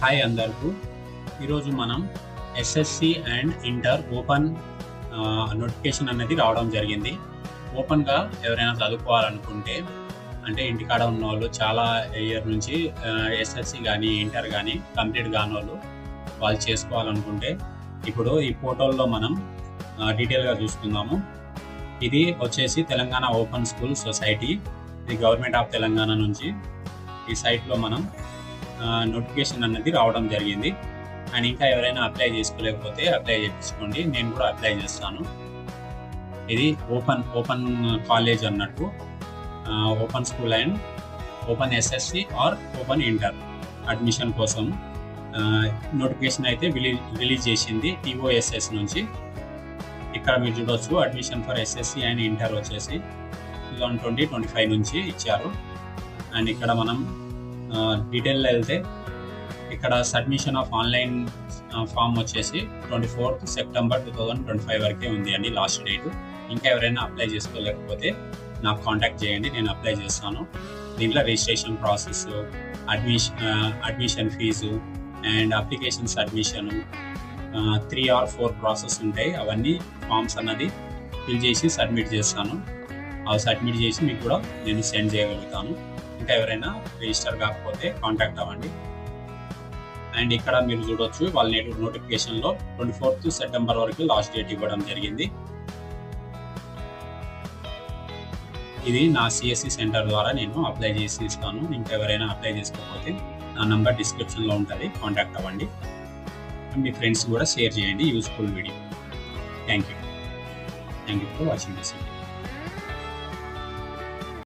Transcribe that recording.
Hi అందరికీ. ఈరోజు మనం SSC and inter open notification అనేది రావడం జరిగింది. ఓపెన్గా ఎవరైనా చదువుకోవాలనుకుంటే, అంటే ఇంటికాడ ఉన్న వాళ్ళు చాలా ఇయర్ నుంచి ఎస్ఎస్సి కానీ ఇంటర్ కానీ కంప్లీట్ కాని వాళ్ళు చేసుకోవాలనుకుంటే, ఇప్పుడు ఈ పోర్టల్లో మనం డీటెయిల్గా చూసుకుందాము. ఇది వచ్చేసి తెలంగాణ ఓపెన్ స్కూల్ సొసైటీ. ఇది గవర్నమెంట్ ఆఫ్ తెలంగాణ నుంచి ఈ సైట్లో మనం నోటిఫికేషన్ అనేది రావడం జరిగింది. అండ్ ఇంకా ఎవరైనా అప్లై చేసుకోలేకపోతే అప్లై చేయించుకోండి, నేను కూడా అప్లై చేస్తాను. ఇది ఓపెన్ కాలేజ్ అన్నట్టు, open school and open SSC or open inter admission కోసం నోటిఫికేషన్ అయితే రిలీజ్ చేసింది టీఓఎస్ఎస్ నుంచి. ఇక్కడ మీరు చూడవచ్చు, admission for SSC and inter వచ్చేసి 2020-25 నుంచి ఇచ్చారు. అండ్ ఇక్కడ మనం డీటెయిల్లో వెళ్తే, ఇక్కడ సబ్మిషన్ ఆఫ్ ఆన్లైన్ ఫామ్ వచ్చేసి 24th September 2025 వరకే ఉంది అండి లాస్ట్ డేట్. ఇంకా ఎవరైనా అప్లై చేసుకోలేకపోతే నాకు కాంటాక్ట్ చేయండి, నేను అప్లై చేస్తాను. దీంట్లో registration process, admission fee and application submission 3 or 4 process ఉంటాయి. అవన్నీ ఫామ్స్ అన్నది ఫిల్ చేసి సబ్మిట్ చేస్తాను. అవి సబ్మిట్ చేసి మీకు కూడా నేను సెండ్ చేయగలుగుతాను. ఇంకా ఎవరైనా రిజిస్టర్ కాకపోతే కాంటాక్ట్ అవ్వండి. అండ్ ఇక్కడ మీరు చూడొచ్చు, వాళ్ళ నోటిఫికేషన్లో 24th September వరకు లాస్ట్ డేట్ ఇవ్వడం జరిగింది. ఇది నా సిఎస్సి సెంటర్ ద్వారా నేను అప్లై చేసి ఇస్తాను. ఇంకా ఎవరైనా అప్లై చేసుకోకపోతే నా నంబర్ డిస్క్రిప్షన్లో ఉంటుంది, కాంటాక్ట్ అవ్వండి. మీ ఫ్రెండ్స్ కూడా షేర్ చేయండి useful video. Thank you for watching this video.